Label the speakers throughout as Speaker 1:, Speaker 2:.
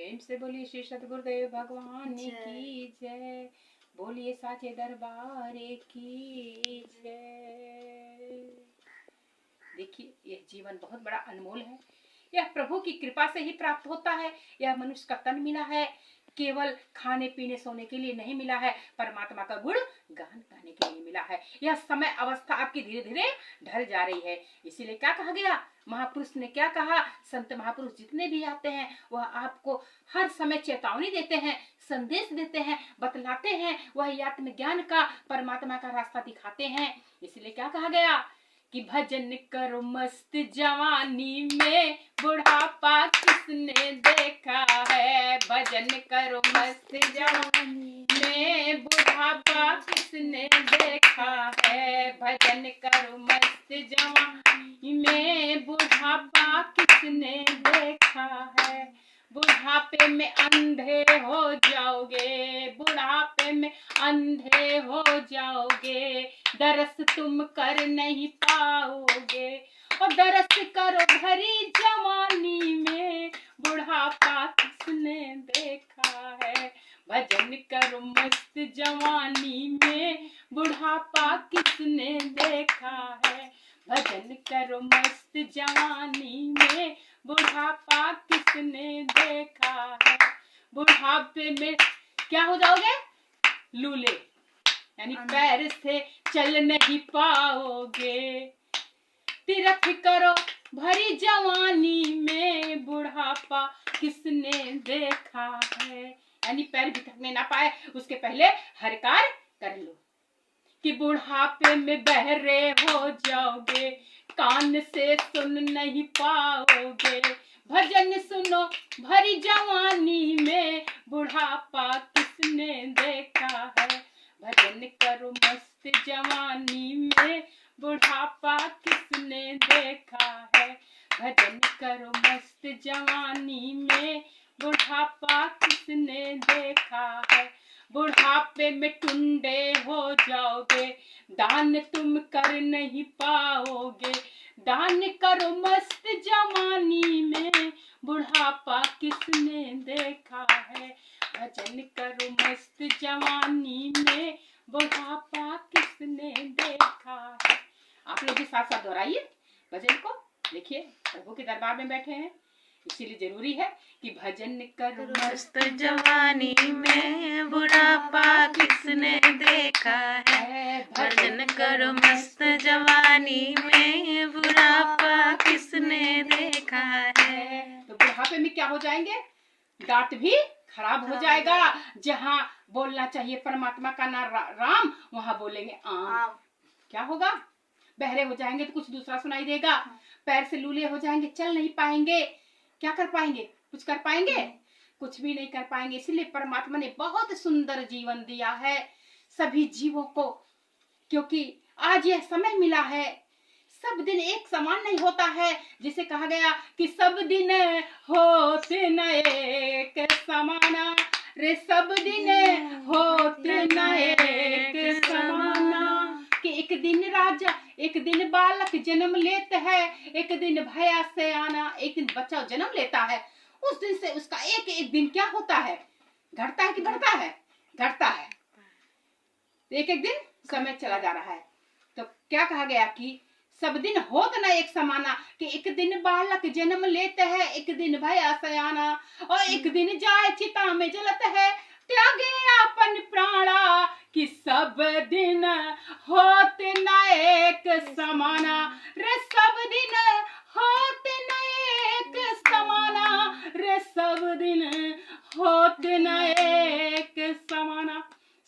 Speaker 1: प्रेम से बोलिए श्री सतगुरुदेव भगवान की जय। बोलिए साचे दरबार की जय। देखिए, यह जीवन बहुत बड़ा अनमोल है। यह प्रभु की कृपा से ही प्राप्त होता है। यह मनुष्य का तन मिला है, केवल खाने पीने सोने के लिए नहीं मिला है, परमात्मा का गुण गान गाने के लिए मिला है। यह समय अवस्था आपकी धीरे धीरे ढल जा रही है। इसीलिए क्या कहा गया, महापुरुष ने क्या कहा, संत महापुरुष जितने भी आते हैं वह आपको हर समय चेतावनी देते हैं, संदेश देते हैं, बतलाते हैं, वह आत्म ज्ञान का, परमात्मा का रास्ता दिखाते हैं। इसलिए क्या कहा गया कि भजन करो मस्त जवानी में, बुढ़ापा किसने देखा है। भजन करो मस्त जवानी में, बुढ़ापा किसने देखा है। भजन करो मस्त जवानी में, बुढ़ापा किसने देखा है। बुढ़ापे में अंधे हो जाओगे, बुढ़ापे में अंधे हो जाओगे, दरस तुम कर नहीं पाओगे। और दरस करो भरी जवानी में, बुढ़ापा किसने देखा है। भजन करो मस्त जवानी में, बुढ़ापा किसने देखा है। भजन करो मस्त जवानी में, बुढ़ापा किसने देखा है। बुढ़ापे में क्या हो जाओगे, लूले, यानी पैर से चल नहीं पाओगे। तीर्थ करो भरी जवानी में, बुढ़ापा किसने देखा है। यानी पैर भी थकने ना पाए उसके पहले हर कार्य कर लो। कि बुढ़ापे में बहरे हो जाओगे, कान से सुन नहीं पाओगे। भजन सुनो भरी जवानी में, बुढ़ापा किसने देखा है। भजन करो मस्त जवानी में, बुढ़ापा किसने देखा है। भजन करो मस्त जवानी में, बुढ़ापा किसने देखा है। बुढ़ापे में टुंडे हो जाओगे, दान तुम कर नहीं पाओगे। दान करो मस्त जवानी में, बुढ़ापा किसने देखा है। भजन करो मस्त जवानी में, बुढ़ापा किसने देखा है। आप लोग भी साथ साथ दोहराइए भजन को। देखिए, प्रभु के दरबार में बैठे हैं, इसीलिए जरूरी है कि भजन करो
Speaker 2: मस्त जवानी में, बुढ़ापा किसने देखा है। भजन करो मस्त जवानी में, बुढ़ापा किसने देखा है।
Speaker 1: तो बुढ़ापे में क्या हो जाएंगे, दांत भी खराब हो जाएगा। जहाँ बोलना चाहिए परमात्मा का नाम राम, वहाँ बोलेंगे आम। क्या होगा, बहरे हो जाएंगे तो कुछ दूसरा सुनाई देगा। पैर से लूले हो जाएंगे, चल नहीं पाएंगे। क्या कर पाएंगे, कुछ कर पाएंगे, कुछ भी नहीं कर पाएंगे। इसलिए परमात्मा ने बहुत सुंदर जीवन दिया है सभी जीवों को, क्योंकि आज यह समय मिला है। सब दिन एक समान नहीं होता है, जिसे कहा गया कि सब दिन होते न एक समाना रे, सब दिन होते न एक समाना। कि एक दिन राजा, एक दिन बालक जन्म लेते हैं, एक दिन भया से आना, एक दिन बच्चा जन्म लेता है। उस दिन से उसका एक एक दिन क्या होता है, घटता है कि बढ़ता है, घटता है। एक एक दिन समय चला जा रहा है। तो क्या कहा गया कि सब दिन होत न एक समाना। कि एक दिन बालक जन्म लेते हैं, एक दिन भया सयाना, और एक दिन जाए चिता में जलत है, त्यागे अपन प्राणा। कि सब दिन होते न एक समाना रे, सब दिन होते न एक समाना रे, सब दिन होते न एक समाना।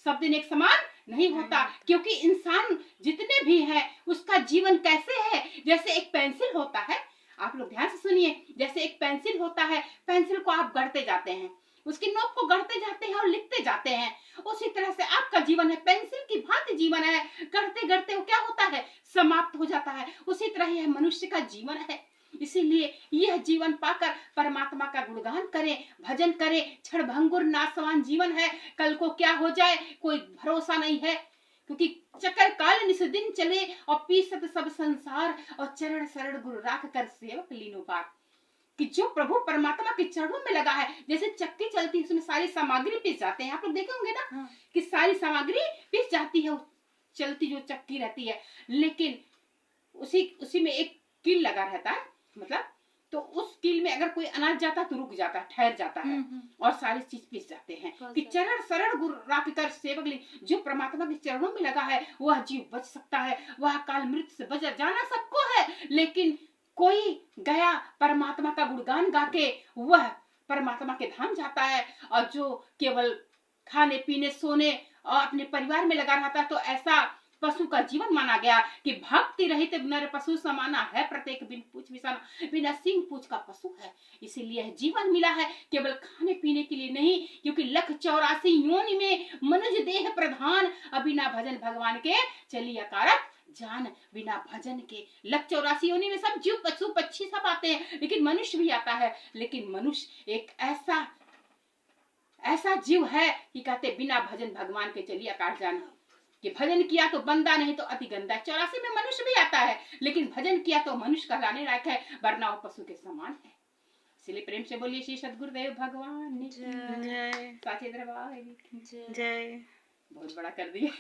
Speaker 1: सब दिन एक समान नहीं होता, क्योंकि इंसान जितने भी है उसका जीवन कैसे है, जैसे एक पेंसिल होता है। आप लोग ध्यान से सुनिए, जैसे एक पेंसिल होता है, पेंसिल को आप गढ़ते जाते हैं, उसकी नोक को गढ़ते जाते हैं और लिखते जाते हैं। उसी तरह से आपका जीवन है, पेंसिल की भांति जीवन है, गढ़ते गढ़ते वो क्या होता है, समाप्त हो जाता है। उसी तरह यह मनुष्य का जीवन है। इसीलिए यह जीवन पाकर परमात्मा का गुणगान करें, भजन करें। क्षण भंगुर नासवान जीवन है, कल को क्या हो जाए कोई भरोसा नहीं है। क्योंकि चक्कर काल निस दिन चले, और पीसत सब संसार, और चरण शरण गुरु राख कर सेवक लीनो पार। कि जो प्रभु परमात्मा के चरणों में लगा है, जैसे चक्की चलती है उसमें सारी सामग्री पिस जाते हैं, आप लोग देखे होंगे ना।
Speaker 2: हाँ।
Speaker 1: कि सारी सामग्री पिस जाती है, चलती जो चक्की रहती है, लेकिन उसी में एक कील लगा रहता है, मतलब तो उस कील में अगर कोई अनाज जाता तो रुक जाता है, ठहर जाता है, और सारी चीज पिस जाते हैं। कि चरण शरण गुरु राखकर सेवक ली, जो परमात्मा के चरणों में लगा है वह जीव बच सकता है, वह काल मृत्यु से बच जाना सबको है, लेकिन कोई गया परमात्मा का गुणगान गा के वह परमात्मा के धाम जाता है, और जो केवल खाने पीने सोने और अपने परिवार में लगा रहता है, तो ऐसा पशु का जीवन माना गया कि भक्ति रहित नर पशु समाना है, प्रत्येक बिन पूछ बिसाना, बिना सिंह पूछ का पशु है। इसीलिए जीवन मिला है केवल खाने पीने के लिए नहीं, क्योंकि 184 योनि में मनुष्य देह प्रधान, बिना भजन भगवान के चली अकारक जान। बिना भजन के 184 योनि में सब जीव पशु पक्षी सब आते हैं, लेकिन मनुष्य भी आता है। लेकिन मनुष्य एक ऐसा जीव है कि कहते बिना भजन भगवान के चलिए आकाश जाना, कि भजन किया तो बंदा नहीं तो अति गंदा। 84 में मनुष्य भी आता है, लेकिन भजन किया तो मनुष्य कहलाने लायक है, वरना वो पशु के समान है। इसलिए प्रेम से बोलिए श्री सद्गुरुदेव भगवान
Speaker 2: जय।
Speaker 1: साचे दरबार
Speaker 2: जय।
Speaker 1: बहुत बड़ा कर दिया।